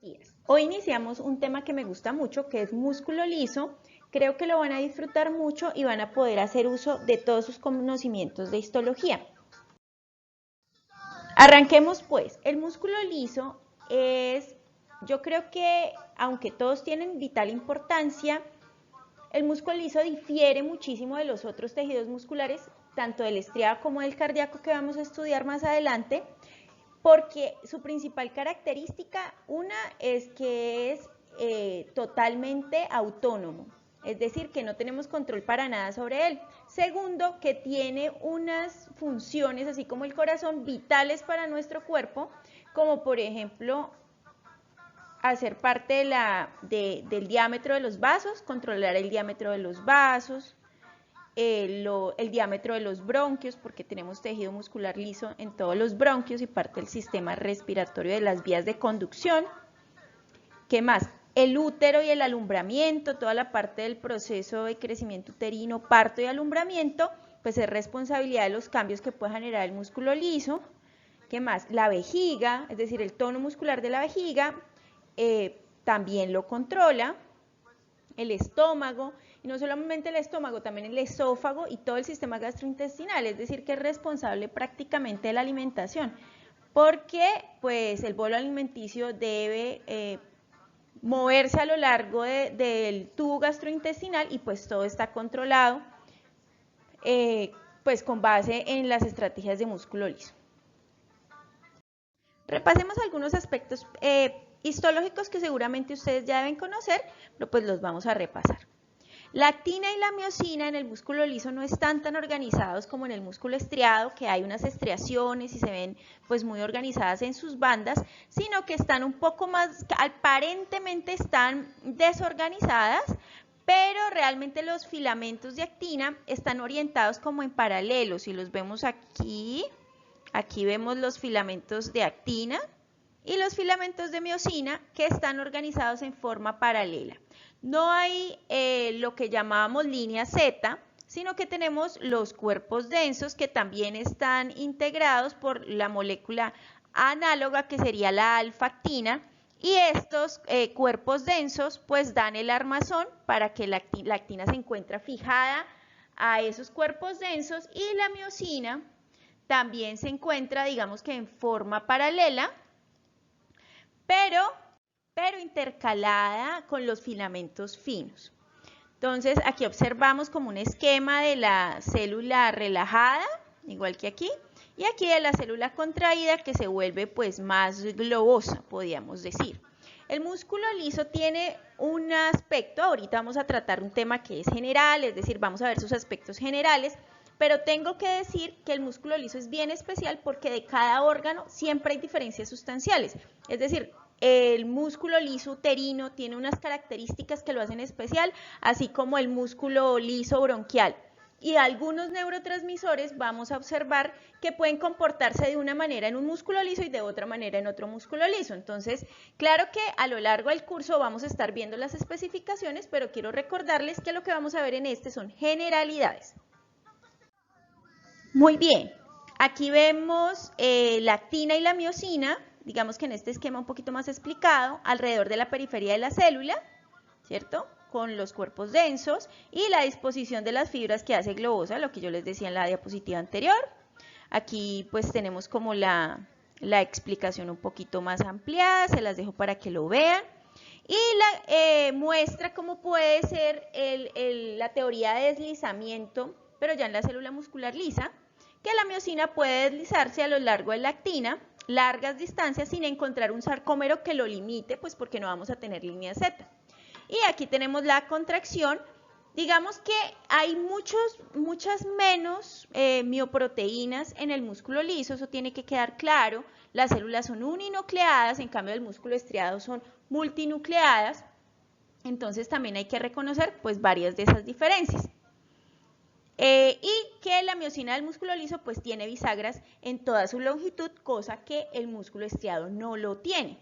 días. Hoy iniciamos un tema que me gusta mucho, que es músculo liso. Creo que lo van a disfrutar mucho y van a poder hacer uso de todos sus conocimientos de histología. Arranquemos pues. El músculo liso es, yo creo que aunque todos tienen vital importancia, el músculo liso difiere muchísimo de los otros tejidos musculares, tanto del estriado como del cardíaco que vamos a estudiar más adelante, porque su principal característica, una, es que es totalmente autónomo, es decir, que no tenemos control para nada sobre él. Segundo, que tiene unas funciones, así como el corazón, vitales para nuestro cuerpo, como por ejemplo hacer parte del diámetro de los vasos, controlar el diámetro de los vasos, el diámetro de los bronquios, porque tenemos tejido muscular liso en todos los bronquios y parte del sistema respiratorio de las vías de conducción. ¿Qué más? El útero y el alumbramiento, toda la parte del proceso de crecimiento uterino, parto y alumbramiento, pues es responsabilidad de los cambios que puede generar el músculo liso. ¿Qué más? La vejiga, es decir, el tono muscular de la vejiga, también lo controla. El estómago, y no solamente el estómago, también el esófago y todo el sistema gastrointestinal, es decir, que es responsable prácticamente de la alimentación, porque pues el bolo alimenticio debe moverse a lo largo del tubo gastrointestinal y pues todo está controlado pues con base en las estrategias de músculo liso. Repasemos algunos aspectos histológicos que seguramente ustedes ya deben conocer, pero pues los vamos a repasar. La actina y la miosina en el músculo liso no están tan organizados como en el músculo estriado, que hay unas estriaciones y se ven pues muy organizadas en sus bandas, sino que están un poco más, aparentemente están desorganizadas, pero realmente los filamentos de actina están orientados como en paralelo. Si los vemos aquí, aquí vemos los filamentos de actina y los filamentos de miosina que están organizados en forma paralela. No hay lo que llamábamos línea Z, sino que tenemos los cuerpos densos que también están integrados por la molécula análoga que sería la alfa-actina, y estos cuerpos densos pues dan el armazón para que la actina se encuentre fijada a esos cuerpos densos, y la miosina también se encuentra, digamos que en forma paralela, pero intercalada con los filamentos finos. Entonces, aquí observamos como un esquema de la célula relajada, igual que aquí, y aquí de la célula contraída que se vuelve pues más globosa, podríamos decir. El músculo liso tiene un aspecto, ahorita vamos a tratar un tema que es general, es decir, vamos a ver sus aspectos generales, pero tengo que decir que el músculo liso es bien especial porque de cada órgano siempre hay diferencias sustanciales, es decir, el músculo liso uterino tiene unas características que lo hacen especial, así como el músculo liso bronquial. Y algunos neurotransmisores vamos a observar que pueden comportarse de una manera en un músculo liso y de otra manera en otro músculo liso. Entonces, claro que a lo largo del curso vamos a estar viendo las especificaciones, pero quiero recordarles que lo que vamos a ver en este son generalidades. Muy bien, aquí vemos la actina y la miosina, digamos que en este esquema un poquito más explicado, alrededor de la periferia de la célula, ¿cierto? Con los cuerpos densos y la disposición de las fibras que hace globosa, lo que yo les decía en la diapositiva anterior. Aquí pues tenemos como la explicación un poquito más ampliada, se las dejo para que lo vean. Y muestra cómo puede ser la teoría de deslizamiento, pero ya en la célula muscular lisa, que la miosina puede deslizarse a lo largo de la actina, largas distancias sin encontrar un sarcómero que lo limite, pues porque no vamos a tener línea Z. Y aquí tenemos la contracción. Digamos que hay muchas menos mioproteínas en el músculo liso, eso tiene que quedar claro. Las células son uninucleadas, en cambio el músculo estriado son multinucleadas. Entonces también hay que reconocer pues varias de esas diferencias. Y que la miosina del músculo liso pues tiene bisagras en toda su longitud, cosa que el músculo estriado no lo tiene.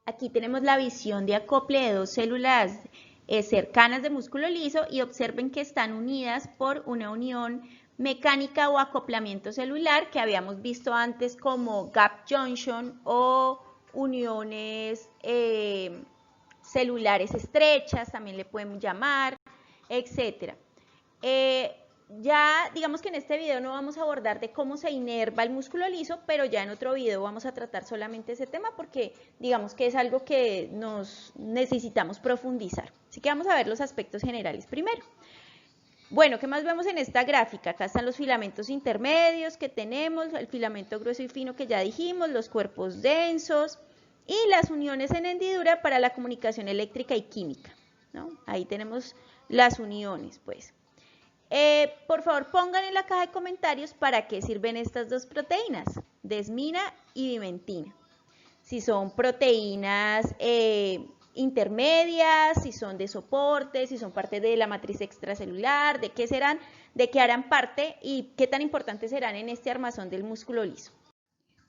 Aquí tenemos la visión de acople de dos células cercanas de músculo liso y observen que están unidas por una unión mecánica o acoplamiento celular que habíamos visto antes como gap junction o uniones celulares estrechas, también le podemos llamar, etc. Ya digamos que en este video no vamos a abordar de cómo se inerva el músculo liso, pero ya en otro video vamos a tratar solamente ese tema porque digamos que es algo que nos necesitamos profundizar. Así que vamos a ver los aspectos generales primero. Bueno, ¿qué más vemos en esta gráfica? Acá están los filamentos intermedios que tenemos, el filamento grueso y fino que ya dijimos, los cuerpos densos y las uniones en hendidura para la comunicación eléctrica y química, ¿no? Ahí tenemos las uniones, pues. Por favor, pongan en la caja de comentarios para qué sirven estas dos proteínas, desmina y dimentina. Si son proteínas intermedias, si son de soporte, si son parte de la matriz extracelular, de qué serán, de qué harán parte y qué tan importantes serán en este armazón del músculo liso.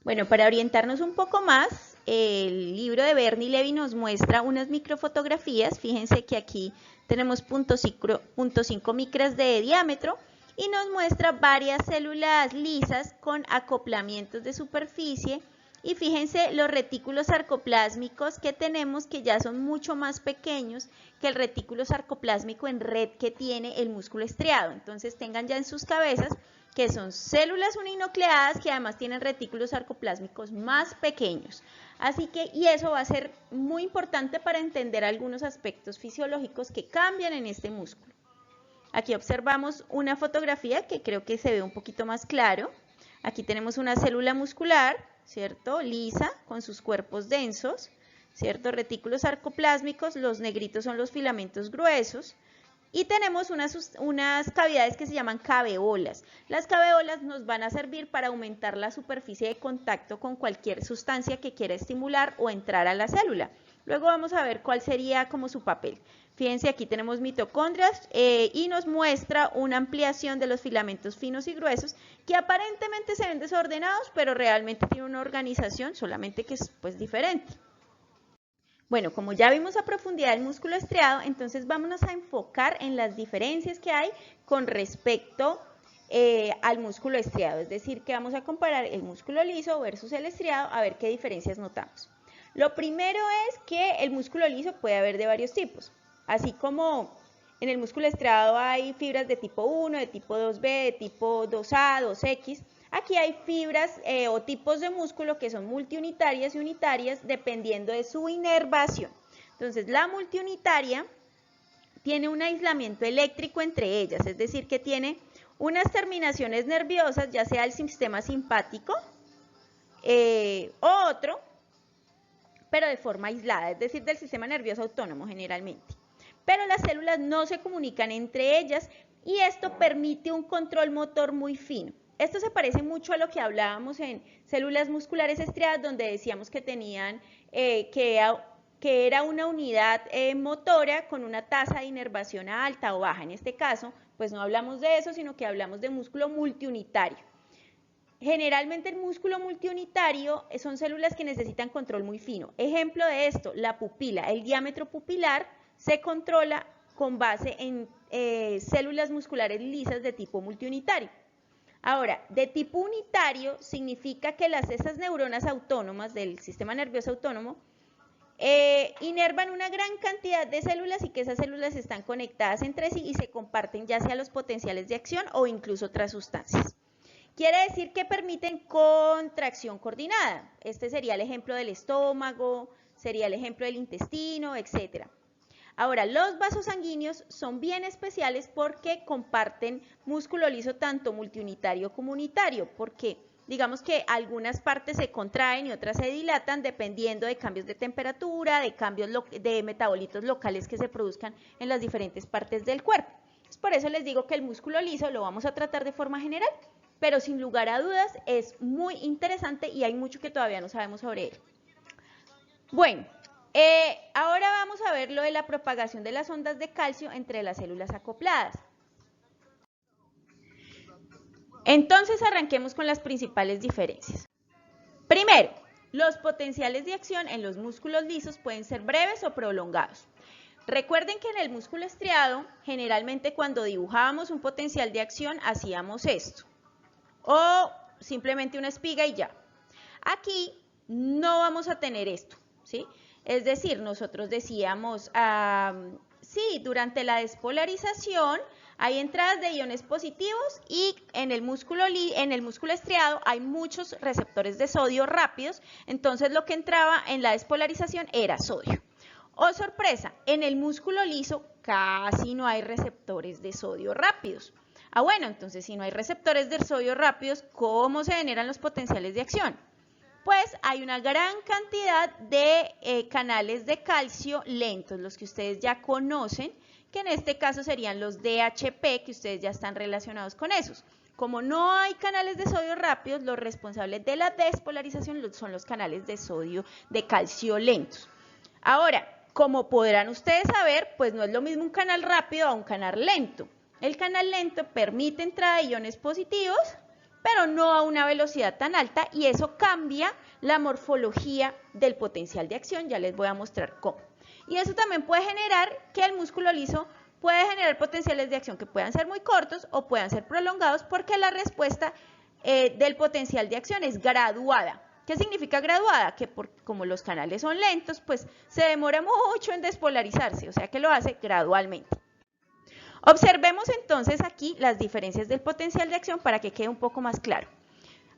Bueno, para orientarnos un poco más, el libro de Bernie Levy nos muestra unas microfotografías. Fíjense que aquí tenemos 0.5 micras de diámetro y nos muestra varias células lisas con acoplamientos de superficie. Y fíjense los retículos sarcoplásmicos que tenemos, que ya son mucho más pequeños que el retículo sarcoplásmico en red que tiene el músculo estriado. Entonces tengan ya en sus cabezas que son células uninucleadas que además tienen retículos sarcoplásmicos más pequeños. Así que, y eso va a ser muy importante para entender algunos aspectos fisiológicos que cambian en este músculo. Aquí observamos una fotografía que creo que se ve un poquito más claro. Aquí tenemos una célula muscular, ¿cierto? Lisa, con sus cuerpos densos, ¿cierto? Retículos sarcoplásmicos, los negritos son los filamentos gruesos. Y tenemos unas cavidades que se llaman caveolas. Las caveolas nos van a servir para aumentar la superficie de contacto con cualquier sustancia que quiera estimular o entrar a la célula. Luego vamos a ver cuál sería como su papel. Fíjense, aquí tenemos mitocondrias y nos muestra una ampliación de los filamentos finos y gruesos que aparentemente se ven desordenados, pero realmente tienen una organización, solamente que es pues diferente. Bueno, como ya vimos a profundidad el músculo estriado, entonces vámonos a enfocar en las diferencias que hay con respecto al músculo estriado. Es decir, que vamos a comparar el músculo liso versus el estriado a ver qué diferencias notamos. Lo primero es que el músculo liso puede haber de varios tipos. Así como en el músculo estriado hay fibras de tipo 1, de tipo 2B, de tipo 2A, 2X. Aquí hay fibras o tipos de músculo que son multiunitarias y unitarias dependiendo de su inervación. Entonces, la multiunitaria tiene un aislamiento eléctrico entre ellas, es decir, que tiene unas terminaciones nerviosas, ya sea el sistema simpático o otro, pero de forma aislada, es decir, del sistema nervioso autónomo generalmente. Pero las células no se comunican entre ellas y esto permite un control motor muy fino. Esto se parece mucho a lo que hablábamos en células musculares estriadas, donde decíamos que tenían, que era una unidad motora con una tasa de inervación alta o baja. En este caso, pues no hablamos de eso, sino que hablamos de músculo multiunitario. Generalmente el músculo multiunitario son células que necesitan control muy fino. Ejemplo de esto, la pupila. El diámetro pupilar se controla con base en células musculares lisas de tipo multiunitario. Ahora, de tipo unitario significa que esas neuronas autónomas del sistema nervioso autónomo inervan una gran cantidad de células y que esas células están conectadas entre sí y se comparten ya sea los potenciales de acción o incluso otras sustancias. Quiere decir que permiten contracción coordinada. Este sería el ejemplo del estómago, sería el ejemplo del intestino, etc. Ahora, los vasos sanguíneos son bien especiales porque comparten músculo liso tanto multiunitario como unitario, porque digamos que algunas partes se contraen y otras se dilatan dependiendo de cambios de temperatura, de cambios de metabolitos locales que se produzcan en las diferentes partes del cuerpo. Por eso les digo que el músculo liso lo vamos a tratar de forma general, pero sin lugar a dudas es muy interesante y hay mucho que todavía no sabemos sobre él. Bueno. Ahora vamos a ver lo de la propagación de las ondas de calcio entre las células acopladas. Entonces arranquemos con las principales diferencias. Primero, los potenciales de acción en los músculos lisos pueden ser breves o prolongados. Recuerden que en el músculo estriado, generalmente cuando dibujábamos un potencial de acción hacíamos esto, o simplemente una espiga y ya. Aquí no vamos a tener esto, ¿sí? Es decir, nosotros decíamos, sí, durante la despolarización hay entradas de iones positivos y en el músculo estriado hay muchos receptores de sodio rápidos, entonces lo que entraba en la despolarización era sodio. Oh, sorpresa, en el músculo liso casi no hay receptores de sodio rápidos. Bueno, entonces si no hay receptores de sodio rápidos, ¿cómo se generan los potenciales de acción? Pues hay una gran cantidad de canales de calcio lentos, los que ustedes ya conocen, que en este caso serían los DHP, que ustedes ya están relacionados con esos. Como no hay canales de sodio rápidos, los responsables de la despolarización son los canales de sodio de calcio lentos. Ahora, como podrán ustedes saber, pues no es lo mismo un canal rápido a un canal lento. El canal lento permite entrada de iones positivos, pero no a una velocidad tan alta, y eso cambia la morfología del potencial de acción. Ya les voy a mostrar cómo. Y eso también puede generar que el músculo liso puede generar potenciales de acción que puedan ser muy cortos o puedan ser prolongados, porque la respuesta del potencial de acción es graduada. ¿Qué significa graduada? Que como los canales son lentos, pues se demora mucho en despolarizarse, o sea que lo hace gradualmente. Observemos entonces aquí las diferencias del potencial de acción para que quede un poco más claro.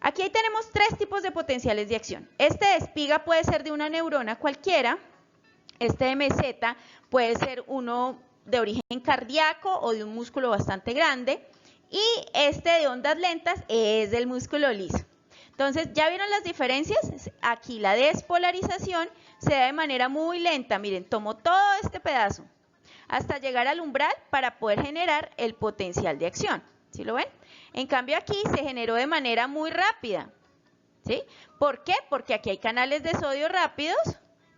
Aquí tenemos tres tipos de potenciales de acción. Este de espiga puede ser de una neurona cualquiera, este de meseta puede ser uno de origen cardíaco o de un músculo bastante grande, y este de ondas lentas es del músculo liso. Entonces, ¿ya vieron las diferencias? Aquí la despolarización se da de manera muy lenta. Miren, tomo todo este pedazo hasta llegar al umbral para poder generar el potencial de acción. ¿Sí lo ven? En cambio aquí se generó de manera muy rápida. ¿Sí? ¿Por qué? Porque aquí hay canales de sodio rápidos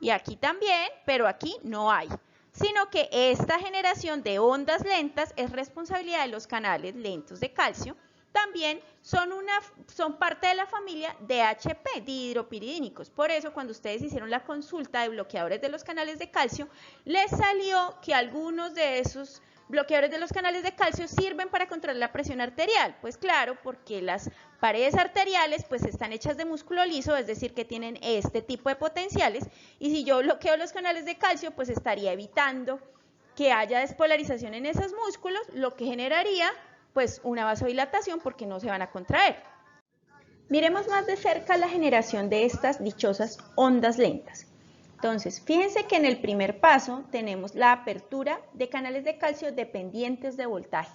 y aquí también, pero aquí no hay. Sino que esta generación de ondas lentas es responsabilidad de los canales lentos de calcio. También son parte de la familia DHP, dihidropiridínicos. Por eso, cuando ustedes hicieron la consulta de bloqueadores de los canales de calcio, les salió que algunos de esos bloqueadores de los canales de calcio sirven para controlar la presión arterial. Pues claro, porque las paredes arteriales pues están hechas de músculo liso, es decir, que tienen este tipo de potenciales. Y si yo bloqueo los canales de calcio, pues estaría evitando que haya despolarización en esos músculos, lo que generaría pues una vasodilatación porque no se van a contraer. Miremos más de cerca la generación de estas dichosas ondas lentas. Entonces, fíjense que en el primer paso tenemos la apertura de canales de calcio dependientes de voltaje.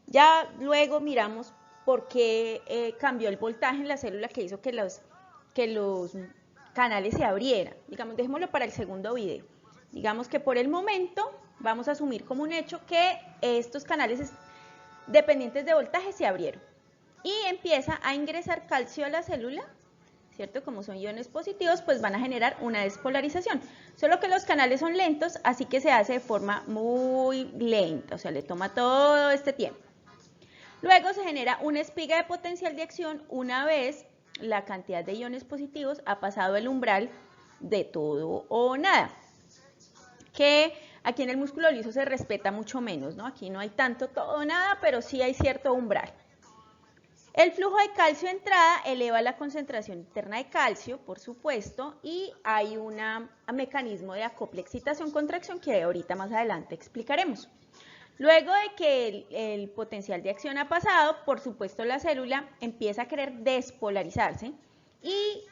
Ya luego miramos por qué cambió el voltaje en la célula que hizo que los canales se abrieran. Digamos, dejémoslo para el segundo video. Digamos que por el momento vamos a asumir como un hecho que estos canales dependientes de voltaje se abrieron y empieza a ingresar calcio a la célula, ¿cierto? Como son iones positivos, pues van a generar una despolarización. Solo que los canales son lentos, así que se hace de forma muy lenta, o sea, le toma todo este tiempo. Luego se genera una espiga de potencial de acción una vez la cantidad de iones positivos ha pasado el umbral de todo o nada, que aquí en el músculo liso se respeta mucho menos, ¿no? Aquí no hay tanto todo o nada, pero sí hay cierto umbral. El flujo de calcio de entrada eleva la concentración interna de calcio, por supuesto, y hay un mecanismo de acople excitación-contracción que ahorita más adelante explicaremos. Luego de que el potencial de acción ha pasado, por supuesto la célula empieza a querer despolarizarse y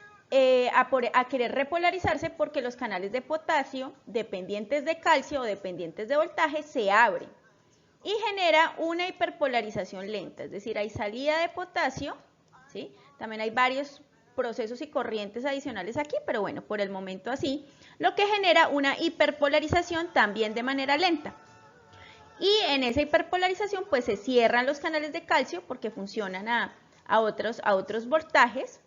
a querer repolarizarse porque los canales de potasio dependientes de calcio o dependientes de voltaje se abren y genera una hiperpolarización lenta, es decir, hay salida de potasio, ¿sí? También hay varios procesos y corrientes adicionales aquí, pero bueno, por el momento así, lo que genera una hiperpolarización también de manera lenta. Y en esa hiperpolarización pues se cierran los canales de calcio porque funcionan a otros voltajes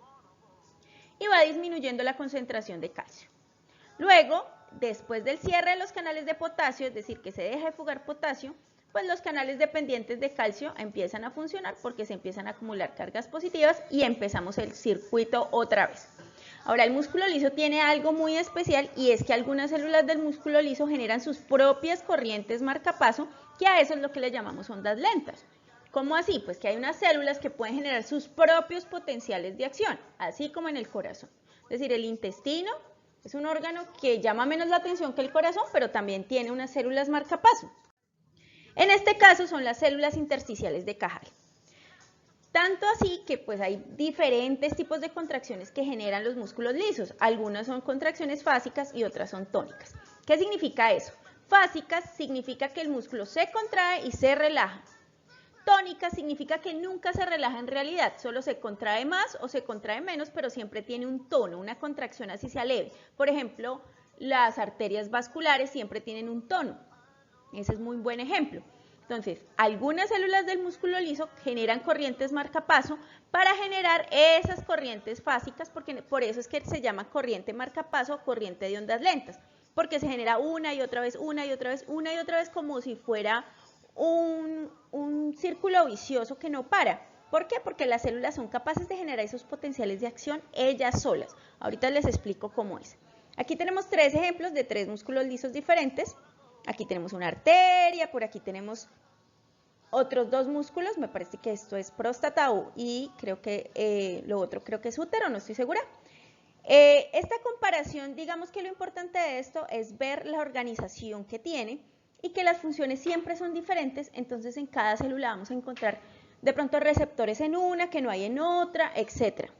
y va disminuyendo la concentración de calcio. Luego, después del cierre de los canales de potasio, es decir, que se deja de fugar potasio, pues los canales dependientes de calcio empiezan a funcionar porque se empiezan a acumular cargas positivas y empezamos el circuito otra vez. Ahora, el músculo liso tiene algo muy especial y es que algunas células del músculo liso generan sus propias corrientes marcapaso, que a eso es lo que le llamamos ondas lentas. ¿Cómo así? Pues que hay unas células que pueden generar sus propios potenciales de acción, así como en el corazón. Es decir, el intestino es un órgano que llama menos la atención que el corazón, pero también tiene unas células marcapaso. En este caso son las células intersticiales de Cajal. Tanto así que pues hay diferentes tipos de contracciones que generan los músculos lisos. Algunas son contracciones fásicas y otras son tónicas. ¿Qué significa eso? Fásicas significa que el músculo se contrae y se relaja. Tónica significa que nunca se relaja en realidad, solo se contrae más o se contrae menos, pero siempre tiene un tono, una contracción así sea leve. Por ejemplo, las arterias vasculares siempre tienen un tono. Ese es muy buen ejemplo. Entonces, algunas células del músculo liso generan corrientes marcapaso para generar esas corrientes fásicas, porque por eso es que se llama corriente marcapaso o corriente de ondas lentas, porque se genera una y otra vez, una y otra vez, una y otra vez, como si fuera un círculo vicioso que no para. ¿Por qué? Porque las células son capaces de generar esos potenciales de acción ellas solas. Ahorita les explico cómo es. Aquí tenemos 3 ejemplos de 3 músculos lisos diferentes. Aquí tenemos una arteria, por aquí tenemos otros 2 músculos, me parece que esto es próstata y creo que lo otro creo que es útero, no estoy segura. Esta comparación, digamos que lo importante de esto es ver la organización que tiene y que las funciones siempre son diferentes, entonces en cada célula vamos a encontrar de pronto receptores en una que no hay en otra, etc.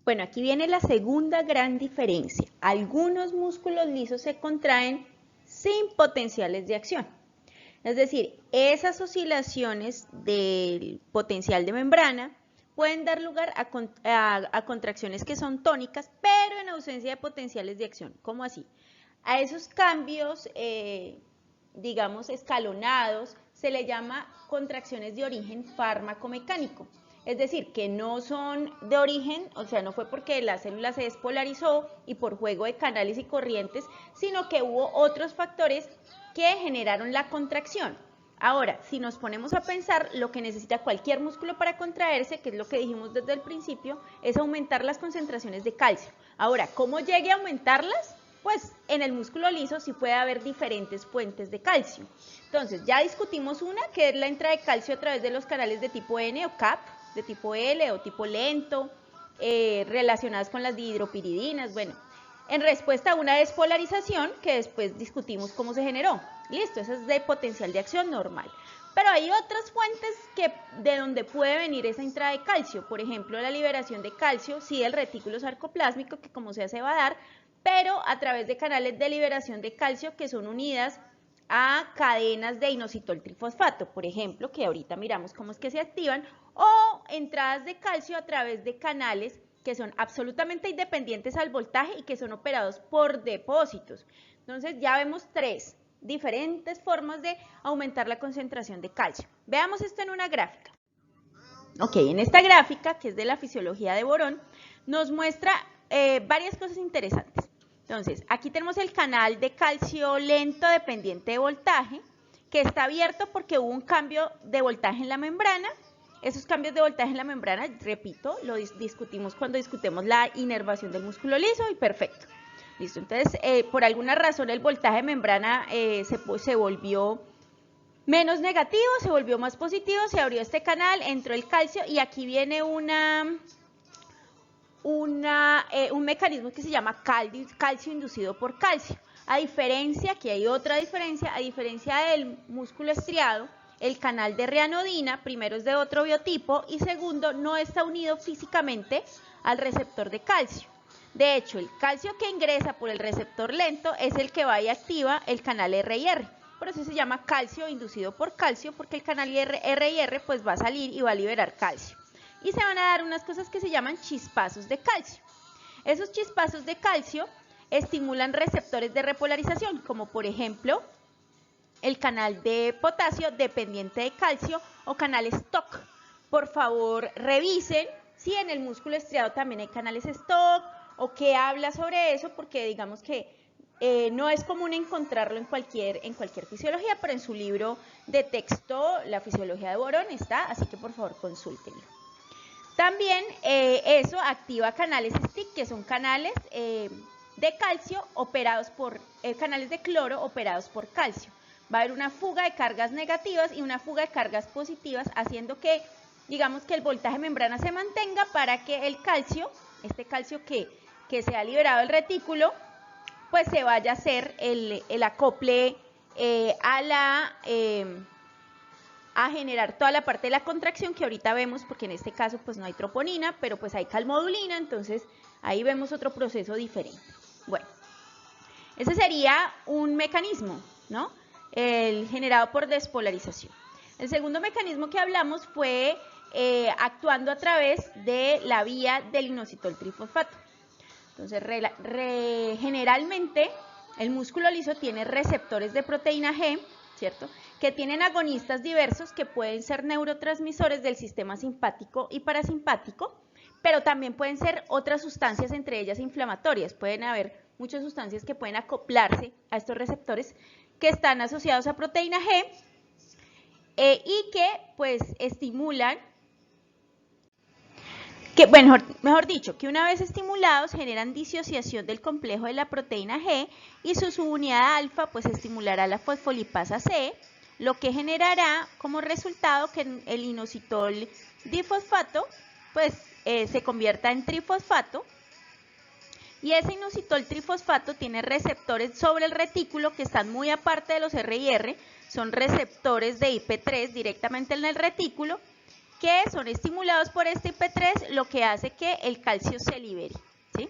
Bueno, aquí viene la segunda gran diferencia. Algunos músculos lisos se contraen sin potenciales de acción. Es decir, esas oscilaciones del potencial de membrana pueden dar lugar a contracciones que son tónicas, pero en ausencia de potenciales de acción. ¿Cómo así? A esos cambios, digamos, escalonados, se le llama contracciones de origen fármaco-mecánico. Es decir, que no son de origen, o sea, no fue porque la célula se despolarizó y por juego de canales y corrientes, sino que hubo otros factores que generaron la contracción. Ahora, si nos ponemos a pensar, lo que necesita cualquier músculo para contraerse, que es lo que dijimos desde el principio, es aumentar las concentraciones de calcio. Ahora, ¿cómo llegue a aumentarlas? Pues en el músculo liso sí puede haber diferentes fuentes de calcio. Entonces, ya discutimos una, que es la entrada de calcio a través de los canales de tipo N o CAP, de tipo L o tipo lento, relacionadas con las dihidropiridinas. Bueno, en respuesta a una despolarización, que después discutimos cómo se generó. Listo, esa es de potencial de acción normal. Pero hay otras fuentes de donde puede venir esa entrada de calcio. Por ejemplo, la liberación de calcio, sí, del retículo sarcoplásmico, que como sea se va a dar, pero a través de canales de liberación de calcio que son unidas a cadenas de inositol trifosfato, por ejemplo, que ahorita miramos cómo es que se activan, o entradas de calcio a través de canales que son absolutamente independientes al voltaje y que son operados por depósitos. Entonces ya vemos 3 diferentes formas de aumentar la concentración de calcio. Veamos esto en una gráfica. Ok, en esta gráfica, que es de la fisiología de Borón, nos muestra varias cosas interesantes. Entonces, aquí tenemos el canal de calcio lento dependiente de voltaje, que está abierto porque hubo un cambio de voltaje en la membrana. Esos cambios de voltaje en la membrana, repito, lo discutimos cuando discutimos la inervación del músculo liso y perfecto. Listo, entonces, por alguna razón el voltaje de membrana se volvió menos negativo, se volvió más positivo, se abrió este canal, entró el calcio y aquí viene un mecanismo que se llama calcio inducido por calcio. A diferencia, aquí hay otra diferencia, a diferencia del músculo estriado, el canal de reanodina, primero es de otro biotipo y segundo no está unido físicamente al receptor de calcio. De hecho, el calcio que ingresa por el receptor lento es el que va y activa el canal R y R. Por eso se llama calcio inducido por calcio, porque el canal R y R pues va a salir y va a liberar calcio. Y se van a dar unas cosas que se llaman chispazos de calcio. Esos chispazos de calcio estimulan receptores de repolarización, como por ejemplo el canal de potasio dependiente de calcio o canales STOC. Por favor, revisen si en el músculo estriado también hay canales STOC o qué habla sobre eso, porque digamos que no es común encontrarlo en cualquier fisiología, pero en su libro de texto, La fisiología de Borón, está, así que por favor consúltenlo. También eso activa canales STIC, que son canales de calcio operados por, canales de cloro operados por calcio. Va a haber una fuga de cargas negativas y una fuga de cargas positivas, haciendo que, digamos, que el voltaje de membrana se mantenga para que el calcio este calcio que se ha liberado del retículo, pues se vaya a hacer el acople a generar toda la parte de la contracción que ahorita vemos, porque en este caso pues no hay troponina, pero pues hay calmodulina, entonces ahí vemos otro proceso diferente. Bueno, ese sería un mecanismo, ¿no? El generado por despolarización. El segundo mecanismo que hablamos fue actuando a través de la vía del inositol trifosfato. Entonces, generalmente el músculo liso tiene receptores de proteína G, ¿cierto? Que tienen agonistas diversos que pueden ser neurotransmisores del sistema simpático y parasimpático, pero también pueden ser otras sustancias, entre ellas inflamatorias. Pueden haber muchas sustancias que pueden acoplarse a estos receptores que están asociados a proteína G y que pues estimulan, mejor dicho, que una vez estimulados generan disociación del complejo de la proteína G y su subunidad alfa pues estimulará la fosfolipasa C, lo que generará como resultado que el inositol difosfato pues se convierta en trifosfato, y ese inositol trifosfato tiene receptores sobre el retículo que están muy aparte de los RIR, son receptores de IP3 directamente en el retículo, que son estimulados por este IP3, lo que hace que el calcio se libere, ¿sí?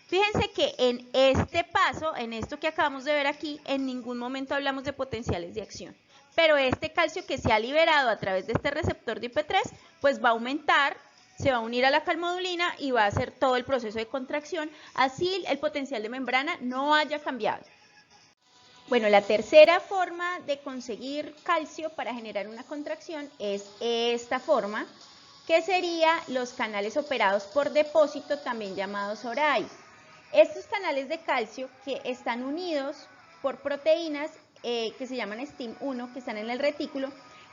Fíjense que en este paso, en esto que acabamos de ver aquí, en ningún momento hablamos de potenciales de acción. Pero este calcio que se ha liberado a través de este receptor de IP3, pues va a aumentar, se va a unir a la calmodulina y va a hacer todo el proceso de contracción, así el potencial de membrana no haya cambiado. Bueno, la tercera forma de conseguir calcio para generar una contracción es esta forma, que sería los canales operados por depósito, también llamados ORAI. Estos canales de calcio que están unidos por proteínas que se llaman STIM1, que están en el retículo,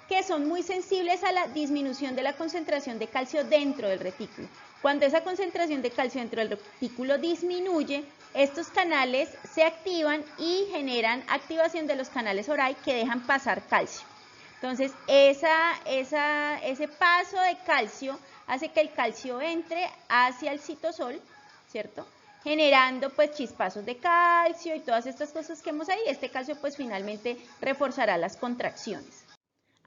que son muy sensibles a la disminución de la concentración de calcio dentro del retículo. Cuando esa concentración de calcio dentro del retículo disminuye, estos canales se activan y generan activación de los canales ORAI que dejan pasar calcio. Entonces, ese paso de calcio hace que el calcio entre hacia el citosol, ¿cierto? Generando pues chispazos de calcio y todas estas cosas que vemos ahí. Este calcio pues finalmente reforzará las contracciones.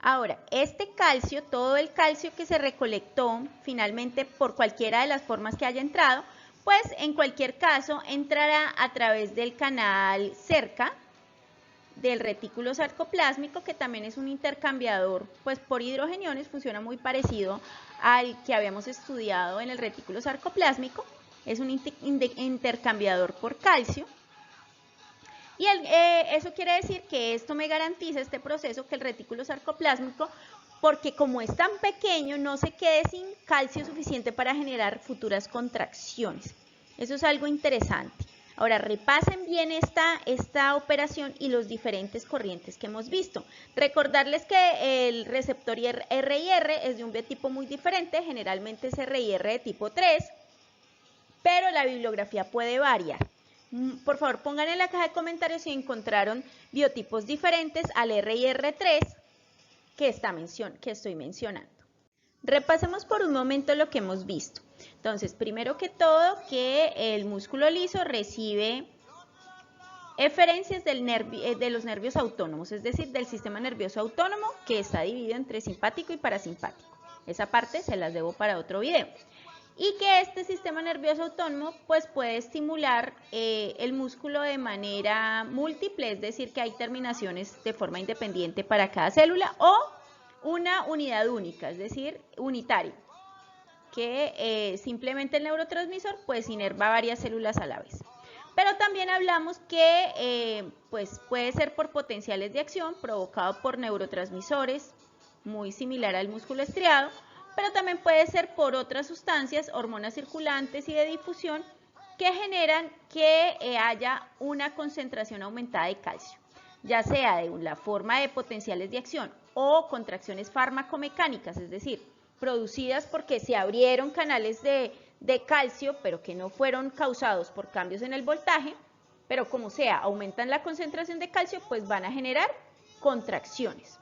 Ahora, este calcio, todo el calcio que se recolectó finalmente por cualquiera de las formas que haya entrado, pues en cualquier caso entrará a través del canal cerca del retículo sarcoplásmico, que también es un intercambiador pues por hidrogeniones, funciona muy parecido al que habíamos estudiado en el retículo sarcoplásmico, es un intercambiador por calcio. Y eso quiere decir que esto me garantiza este proceso, que el retículo sarcoplásmico, porque como es tan pequeño, no se quede sin calcio suficiente para generar futuras contracciones. Eso es algo interesante. Ahora repasen bien esta operación y los diferentes corrientes que hemos visto. Recordarles que el receptor RIR es de un biotipo muy diferente, generalmente es RIR de tipo 3, pero la bibliografía puede variar. Por favor, pongan en la caja de comentarios si encontraron biotipos diferentes al RIR3 que estoy mencionando. Repasemos por un momento lo que hemos visto. Entonces, primero que todo, que el músculo liso recibe eferencias de los nervios autónomos, es decir, del sistema nervioso autónomo, que está dividido entre simpático y parasimpático. Esa parte se las debo para otro video. Y que este sistema nervioso autónomo pues puede estimular el músculo de manera múltiple, es decir, que hay terminaciones de forma independiente para cada célula, o una unidad única, es decir, unitario, que simplemente el neurotransmisor pues inerva varias células a la vez. Pero también hablamos que pues puede ser por potenciales de acción provocado por neurotransmisores, muy similar al músculo estriado, pero también puede ser por otras sustancias, hormonas circulantes y de difusión, que generan que haya una concentración aumentada de calcio, ya sea de la forma de potenciales de acción o contracciones farmacomecánicas, es decir, producidas porque se abrieron canales de calcio, pero que no fueron causados por cambios en el voltaje, pero como sea, aumentan la concentración de calcio, pues van a generar contracciones.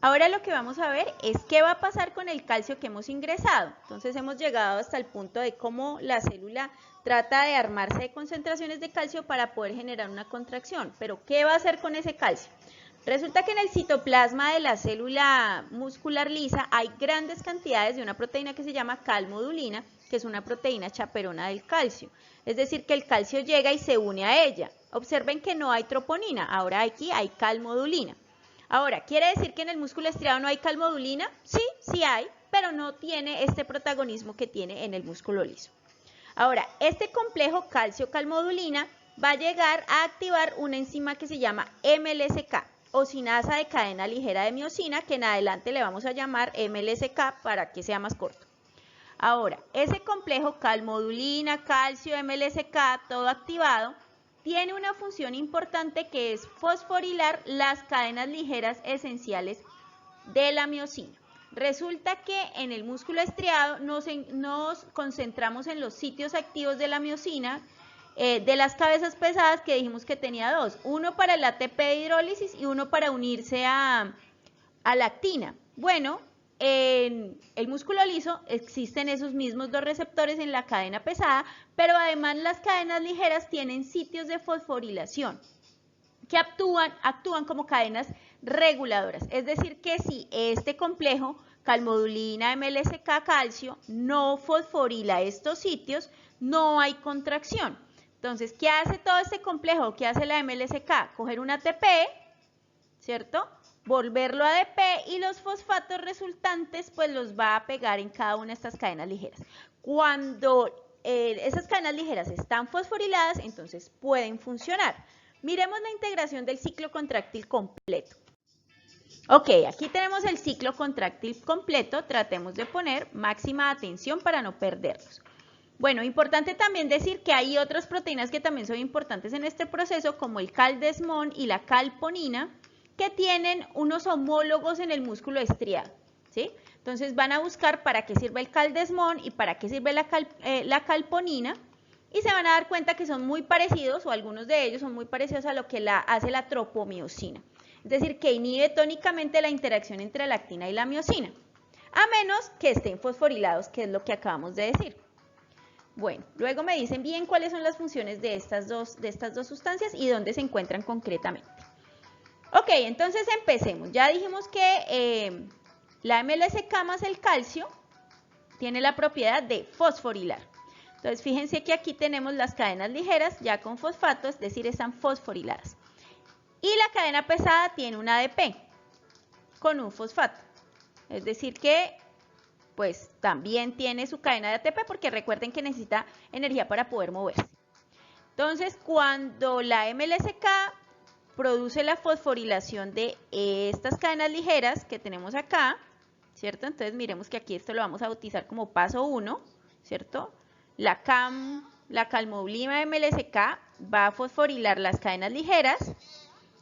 Ahora lo que vamos a ver es qué va a pasar con el calcio que hemos ingresado. Entonces hemos llegado hasta el punto de cómo la célula trata de armarse de concentraciones de calcio para poder generar una contracción. Pero ¿qué va a hacer con ese calcio? Resulta que en el citoplasma de la célula muscular lisa hay grandes cantidades de una proteína que se llama calmodulina, que es una proteína chaperona del calcio. Es decir, que el calcio llega y se une a ella. Observen que no hay troponina, ahora aquí hay calmodulina. Ahora, ¿quiere decir que en el músculo estriado no hay calmodulina? Sí, sí hay, pero no tiene este protagonismo que tiene en el músculo liso. Ahora, este complejo calcio-calmodulina va a llegar a activar una enzima que se llama MLSK, o sinasa de cadena ligera de miosina, que en adelante le vamos a llamar MLSK para que sea más corto. Ahora, ese complejo calmodulina, calcio, MLSK, todo activado, tiene una función importante que es fosforilar las cadenas ligeras esenciales de la miosina. Resulta que en el músculo estriado nos concentramos en los sitios activos de la miosina, de las cabezas pesadas que dijimos que tenía dos, uno para el ATP de hidrólisis y uno para unirse a la actina. Bueno, en el músculo liso existen esos mismos dos receptores en la cadena pesada, pero además las cadenas ligeras tienen sitios de fosforilación que actúan como cadenas reguladoras. Es decir, que si este complejo calmodulina, MLSK, calcio, no fosforila estos sitios, no hay contracción. Entonces, ¿qué hace todo este complejo? ¿Qué hace la MLSK? Coger un ATP, ¿cierto? Volverlo a ADP y los fosfatos resultantes pues los va a pegar en cada una de estas cadenas ligeras. Cuando esas cadenas ligeras están fosforiladas, entonces pueden funcionar. Miremos la integración del ciclo contráctil completo. Ok, aquí tenemos el ciclo contráctil completo, tratemos de poner máxima atención para no perderlos. Bueno, importante también decir que hay otras proteínas que también son importantes en este proceso, como el caldesmón y la calponina, que tienen unos homólogos en el músculo estriado, ¿sí? Entonces van a buscar para qué sirve el caldesmón y para qué sirve la calponina, y se van a dar cuenta que son muy parecidos, o algunos de ellos son muy parecidos a lo que hace la tropomiosina. Es decir, que inhibe tónicamente la interacción entre la actina y la miosina, a menos que estén fosforilados, que es lo que acabamos de decir. Bueno, luego me dicen bien cuáles son las funciones de estas dos sustancias y dónde se encuentran concretamente. Ok, entonces empecemos. Ya dijimos que la MLSK más el calcio tiene la propiedad de fosforilar. Entonces, fíjense que aquí tenemos las cadenas ligeras ya con fosfato, es decir, están fosforiladas. Y la cadena pesada tiene un ADP con un fosfato. Es decir que, pues, también tiene su cadena de ATP porque recuerden que necesita energía para poder moverse. Entonces, cuando la MLSK produce la fosforilación de estas cadenas ligeras que tenemos acá, ¿cierto? Entonces miremos que aquí esto lo vamos a bautizar como paso 1, ¿cierto? La calmodulina MLSK va a fosforilar las cadenas ligeras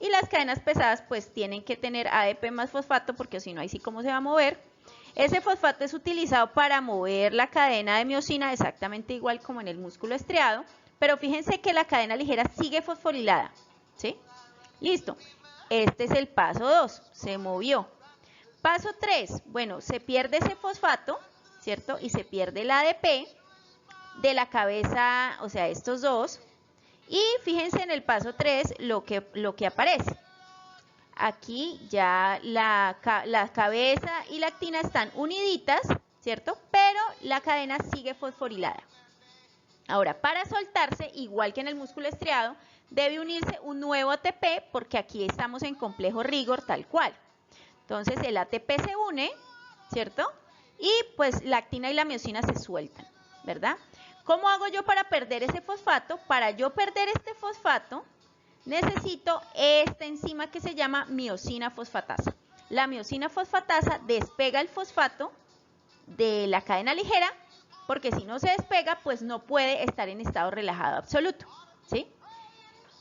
y las cadenas pesadas pues tienen que tener ADP más fosfato porque si no ahí sí cómo se va a mover. Ese fosfato es utilizado para mover la cadena de miosina exactamente igual como en el músculo estriado, pero fíjense que la cadena ligera sigue fosforilada, ¿sí? Listo, este es el paso 2, se movió. Paso 3, bueno, se pierde ese fosfato, ¿cierto? Y se pierde el ADP de la cabeza, o sea, estos dos. Y fíjense en el paso 3 lo que aparece. Aquí ya la cabeza y la actina están uniditas, ¿cierto? Pero la cadena sigue fosforilada. Ahora, para soltarse, igual que en el músculo estriado, debe unirse un nuevo ATP porque aquí estamos en complejo rigor tal cual. Entonces el ATP se une, ¿cierto? Y pues la actina y la miosina se sueltan, ¿verdad? ¿Cómo hago yo para perder ese fosfato? Para yo perder este fosfato, necesito esta enzima que se llama miosina fosfatasa. La miosina fosfatasa despega el fosfato de la cadena ligera, porque si no se despega, pues no puede estar en estado relajado absoluto, ¿sí?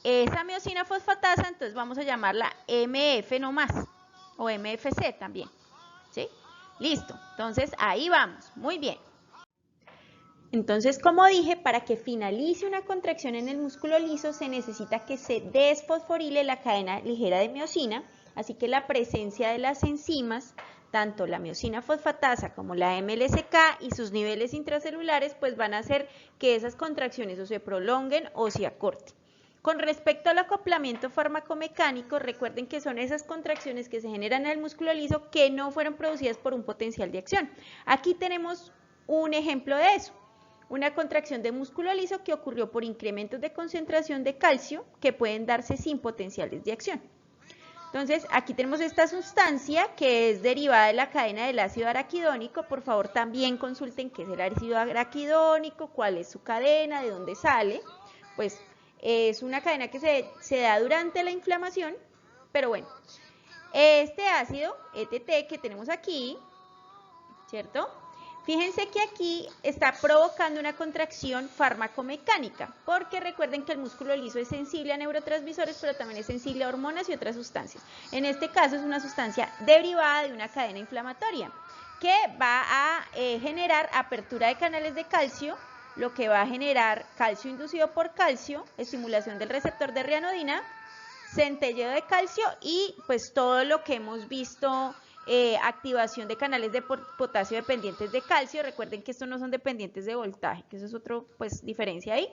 Esa miosina fosfatasa, entonces vamos a llamarla MF nomás, o MFC también, ¿sí? Listo, entonces ahí vamos, muy bien. Entonces, como dije, para que finalice una contracción en el músculo liso se necesita que se desfosforile la cadena ligera de miosina, Así que la presencia de las enzimas, tanto la miosina fosfatasa como la MLSK y sus niveles intracelulares, pues van a hacer que esas contracciones o se prolonguen o se acorten. Con respecto al acoplamiento fármaco-mecánico, recuerden que son esas contracciones que se generan en el músculo liso que no fueron producidas por un potencial de acción. Aquí tenemos un ejemplo de eso. Una contracción de músculo liso que ocurrió por incrementos de concentración de calcio que pueden darse sin potenciales de acción. Entonces, aquí tenemos esta sustancia que es derivada de la cadena del ácido araquidónico. Por favor, también consulten qué es el ácido araquidónico, cuál es su cadena, de dónde sale. Pues es una cadena que se da durante la inflamación, pero bueno, este ácido ETT que tenemos aquí, ¿cierto? Fíjense que aquí está provocando una contracción fármaco-mecánica, porque recuerden que el músculo liso es sensible a neurotransmisores, pero también es sensible a hormonas y otras sustancias. En este caso es una sustancia derivada de una cadena inflamatoria, que va a generar apertura de canales de calcio, lo que va a generar calcio inducido por calcio, estimulación del receptor de rianodina, centelleo de calcio y pues todo lo que hemos visto, activación de canales de potasio dependientes de calcio. Recuerden que estos no son dependientes de voltaje, que eso es otra pues diferencia ahí.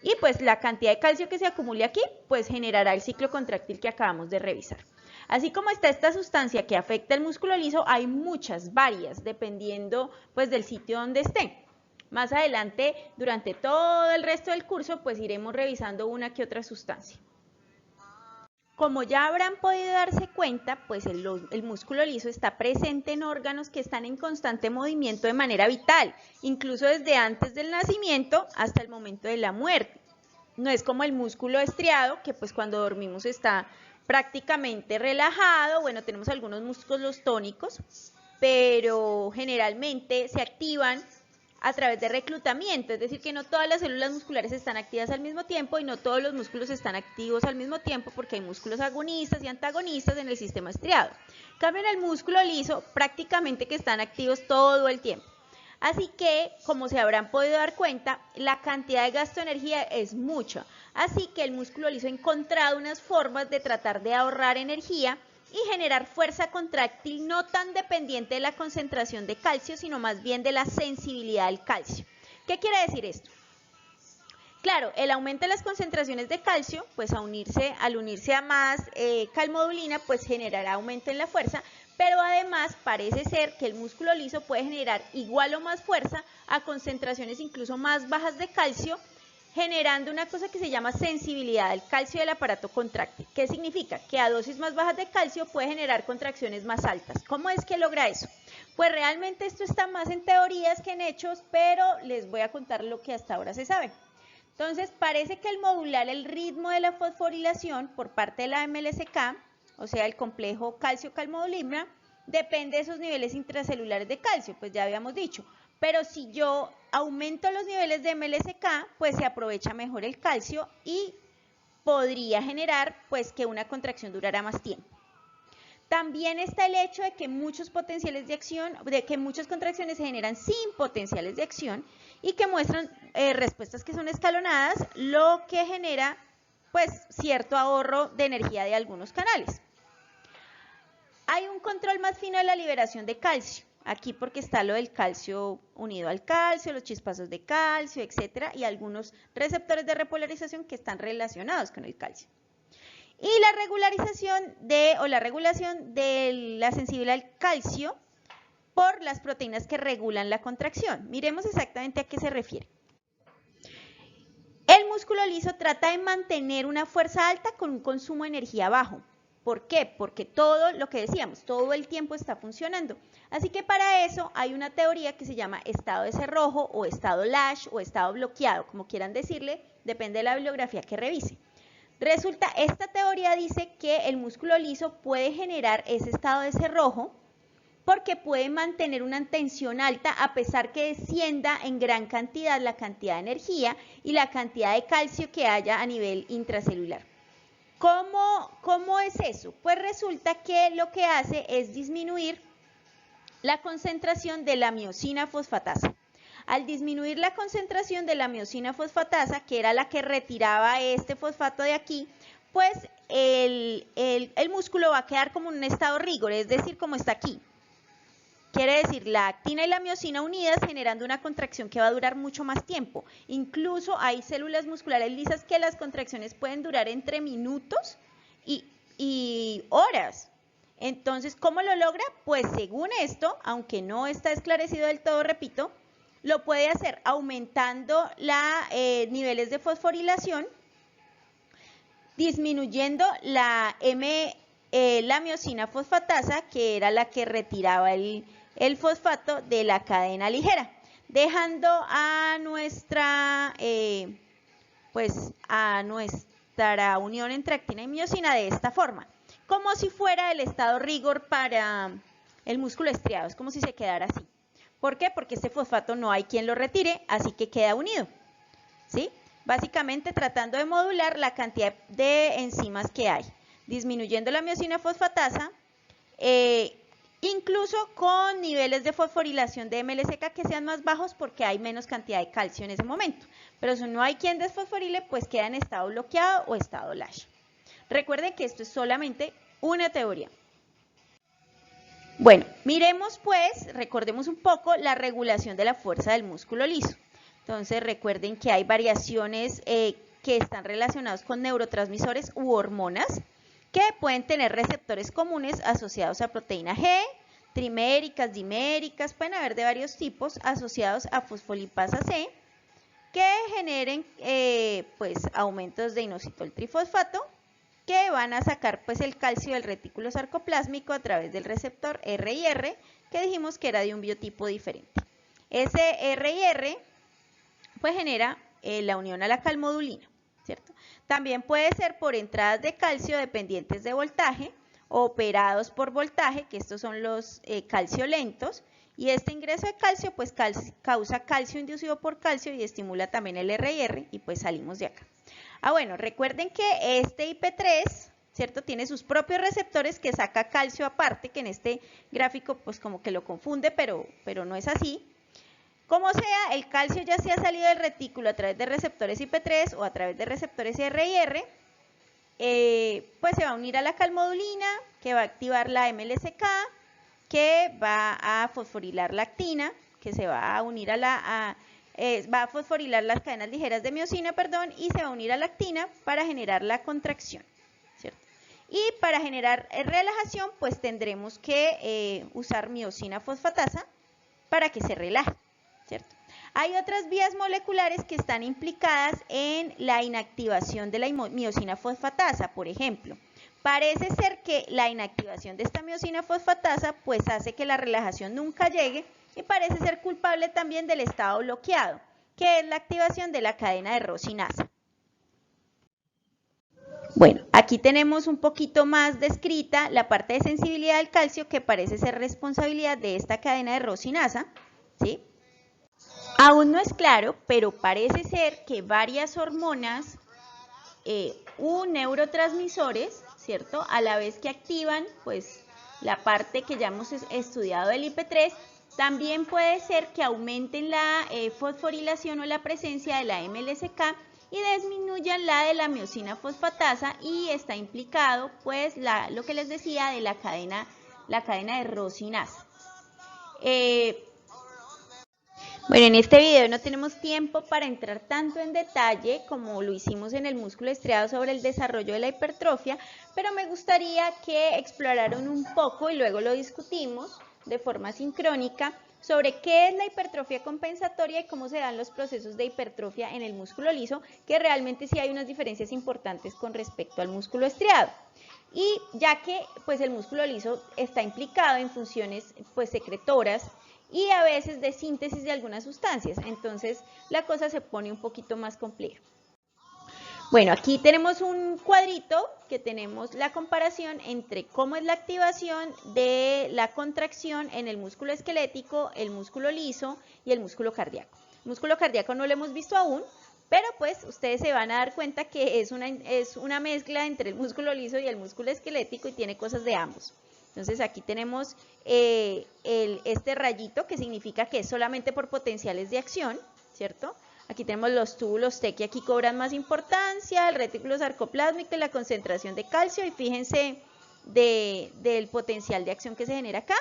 Y pues la cantidad de calcio que se acumule aquí pues generará el ciclo contráctil que acabamos de revisar. Así como está esta sustancia que afecta el músculo liso, hay muchas, varias, dependiendo pues del sitio donde estén. Más adelante, durante todo el resto del curso, pues iremos revisando una que otra sustancia. Como ya habrán podido darse cuenta, pues el músculo liso está presente en órganos que están en constante movimiento de manera vital, incluso desde antes del nacimiento hasta el momento de la muerte. No es como el músculo estriado, que pues cuando dormimos está prácticamente relajado. Bueno, tenemos algunos músculos tónicos, pero generalmente se activan a través de reclutamiento, es decir, que no todas las células musculares están activas al mismo tiempo y no todos los músculos están activos al mismo tiempo, porque hay músculos agonistas y antagonistas en el sistema estriado. En cambio, en el músculo liso prácticamente que están activos todo el tiempo. Así que, como se habrán podido dar cuenta, la cantidad de gasto de energía es mucha. Así que el músculo liso ha encontrado unas formas de tratar de ahorrar energía y generar fuerza contráctil no tan dependiente de la concentración de calcio, sino más bien de la sensibilidad del calcio. ¿Qué quiere decir esto? Claro, el aumento de las concentraciones de calcio, pues al unirse a más calmodulina, pues generará aumento en la fuerza, pero además parece ser que el músculo liso puede generar igual o más fuerza a concentraciones incluso más bajas de calcio, generando una cosa que se llama sensibilidad del calcio del aparato contráctil. ¿Qué significa? Que a dosis más bajas de calcio puede generar contracciones más altas. ¿Cómo es que logra eso? Pues realmente esto está más en teorías que en hechos, pero les voy a contar lo que hasta ahora se sabe. Entonces, parece que el modular el ritmo de la fosforilación por parte de la MLSK, o sea, el complejo calcio-calmodulina, depende de esos niveles intracelulares de calcio, pues ya habíamos dicho. Pero si yo aumento los niveles de MLSK, pues se aprovecha mejor el calcio y podría generar pues que una contracción durara más tiempo. También está el hecho de que muchos potenciales de acción, de que muchas contracciones se generan sin potenciales de acción y que muestran respuestas que son escalonadas, lo que genera pues cierto ahorro de energía de algunos canales. Hay un control más fino de la liberación de calcio. Aquí porque está lo del calcio unido al calcio, los chispazos de calcio, etcétera, y algunos receptores de repolarización que están relacionados con el calcio. Y la regulación de la sensibilidad al calcio por las proteínas que regulan la contracción. Miremos exactamente a qué se refiere. El músculo liso trata de mantener una fuerza alta con un consumo de energía bajo. ¿Por qué? Porque todo lo que decíamos, todo el tiempo está funcionando. Así que para eso hay una teoría que se llama estado de cerrojo o estado lash o estado bloqueado, como quieran decirle, depende de la bibliografía que revise. Resulta, esta teoría dice que el músculo liso puede generar ese estado de cerrojo porque puede mantener una tensión alta a pesar que descienda en gran cantidad la cantidad de energía y la cantidad de calcio que haya a nivel intracelular. ¿Cómo es eso? Pues resulta que lo que hace es disminuir la concentración de la miosina fosfatasa. Al disminuir la concentración de la miosina fosfatasa, que era la que retiraba este fosfato de aquí, pues el músculo va a quedar como en un estado rigor, es decir, como está aquí. Quiere decir, la actina y la miosina unidas generando una contracción que va a durar mucho más tiempo. Incluso hay células musculares lisas que las contracciones pueden durar entre minutos y horas. Entonces, ¿cómo lo logra? Pues según esto, aunque no está esclarecido del todo, repito, lo puede hacer aumentando niveles de fosforilación, disminuyendo la miosina fosfatasa, que era la que retiraba el fosfato de la cadena ligera, dejando a nuestra unión entre actina y miosina de esta forma, como si fuera el estado rigor para el músculo estriado, es como si se quedara así. ¿Por qué? Porque este fosfato no hay quien lo retire, así que queda unido, ¿sí? Básicamente tratando de modular la cantidad de enzimas que hay, disminuyendo la miosina fosfatasa, incluso con niveles de fosforilación de MLCK que sean más bajos porque hay menos cantidad de calcio en ese momento. Pero si no hay quien desfosforile, pues queda en estado bloqueado o estado LASH. Recuerden que esto es solamente una teoría. Bueno, miremos pues, recordemos un poco la regulación de la fuerza del músculo liso. Entonces recuerden que hay variaciones que están relacionadas con neurotransmisores u hormonas que pueden tener receptores comunes asociados a proteína G, triméricas, diméricas, pueden haber de varios tipos asociados a fosfolipasa C, que generen pues aumentos de inositol trifosfato, que van a sacar pues el calcio del retículo sarcoplásmico a través del receptor RIR, que dijimos que era de un biotipo diferente. Ese RIR pues genera la unión a la calmodulina, ¿cierto? También puede ser por entradas de calcio dependientes de voltaje, o operados por voltaje, que estos son los calciolentos, y este ingreso de calcio pues causa calcio inducido por calcio y estimula también el RIR y pues salimos de acá. Bueno, recuerden que este IP3, ¿cierto? Tiene sus propios receptores que saca calcio aparte, que en este gráfico pues como que lo confunde, pero no es así. Como sea, el calcio ya se ha salido del retículo a través de receptores IP3 o a través de receptores RIR, pues se va a unir a la calmodulina, que va a activar la MLCK, que va a fosforilar la actina, que se va a unir va a fosforilar las cadenas ligeras de miosina, y se va a unir a la actina para generar la contracción, ¿cierto? Y para generar relajación, pues tendremos que usar miosina fosfatasa para que se relaje, ¿cierto? Hay otras vías moleculares que están implicadas en la inactivación de la miosina fosfatasa, por ejemplo. Parece ser que la inactivación de esta miosina fosfatasa pues hace que la relajación nunca llegue y parece ser culpable también del estado bloqueado, que es la activación de la cadena de rosinasa. Bueno, aquí tenemos un poquito más descrita la parte de sensibilidad al calcio que parece ser responsabilidad de esta cadena de rosinasa, ¿sí? Aún no es claro, pero parece ser que varias hormonas u neurotransmisores, ¿cierto? A la vez que activan, pues, la parte que ya hemos estudiado del IP3, también puede ser que aumenten la fosforilación o la presencia de la MLCK y disminuyan la de la miosina fosfatasa, y está implicado, pues, lo que les decía de la cadena de rosinasa. Bueno, en este video no tenemos tiempo para entrar tanto en detalle como lo hicimos en el músculo estriado sobre el desarrollo de la hipertrofia, pero me gustaría que exploraran un poco y luego lo discutimos de forma sincrónica sobre qué es la hipertrofia compensatoria y cómo se dan los procesos de hipertrofia en el músculo liso, que realmente sí hay unas diferencias importantes con respecto al músculo estriado. Y ya que pues el músculo liso está implicado en funciones pues secretoras y a veces de síntesis de algunas sustancias, entonces la cosa se pone un poquito más compleja. Bueno, aquí tenemos un cuadrito que tenemos la comparación entre cómo es la activación de la contracción en el músculo esquelético, el músculo liso y el músculo cardíaco. El músculo cardíaco no lo hemos visto aún, pero pues ustedes se van a dar cuenta que es una mezcla entre el músculo liso y el músculo esquelético y tiene cosas de ambos. Entonces aquí tenemos este rayito que significa que es solamente por potenciales de acción, ¿cierto? Aquí tenemos los túbulos T que aquí cobran más importancia, el retículo sarcoplásmico y la concentración de calcio, y fíjense del potencial de acción que se genera acá,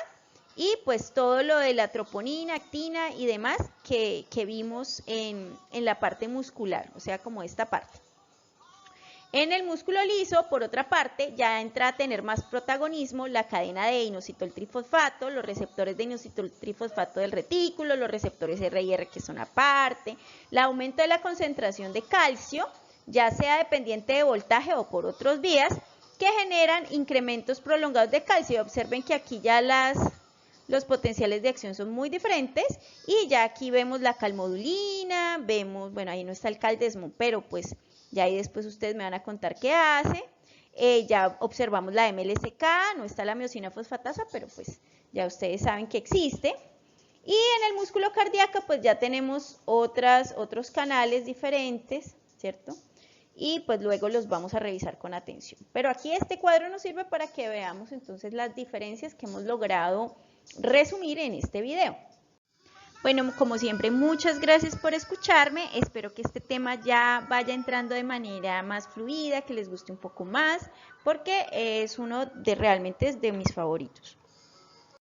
y pues todo lo de la troponina, actina y demás que vimos en la parte muscular, o sea, como esta parte. En el músculo liso, por otra parte, ya entra a tener más protagonismo la cadena de inositol-trifosfato, los receptores de inositol-trifosfato del retículo, los receptores RIR que son aparte, el aumento de la concentración de calcio, ya sea dependiente de voltaje o por otras vías, que generan incrementos prolongados de calcio. Observen que aquí ya los potenciales de acción son muy diferentes, y ya aquí vemos la calmodulina, vemos, bueno, ahí no está el caldesmo, pero pues ya ahí después ustedes me van a contar qué hace. Ya observamos la MLSK, no está la miosina fosfatasa, pero pues ya ustedes saben que existe. Y en el músculo cardíaco pues ya tenemos otros canales diferentes, ¿cierto? Y pues luego los vamos a revisar con atención. Pero aquí este cuadro nos sirve para que veamos entonces las diferencias que hemos logrado resumir en este video. Bueno, como siempre, muchas gracias por escucharme. Espero que este tema ya vaya entrando de manera más fluida, que les guste un poco más, porque es uno de realmente de mis favoritos.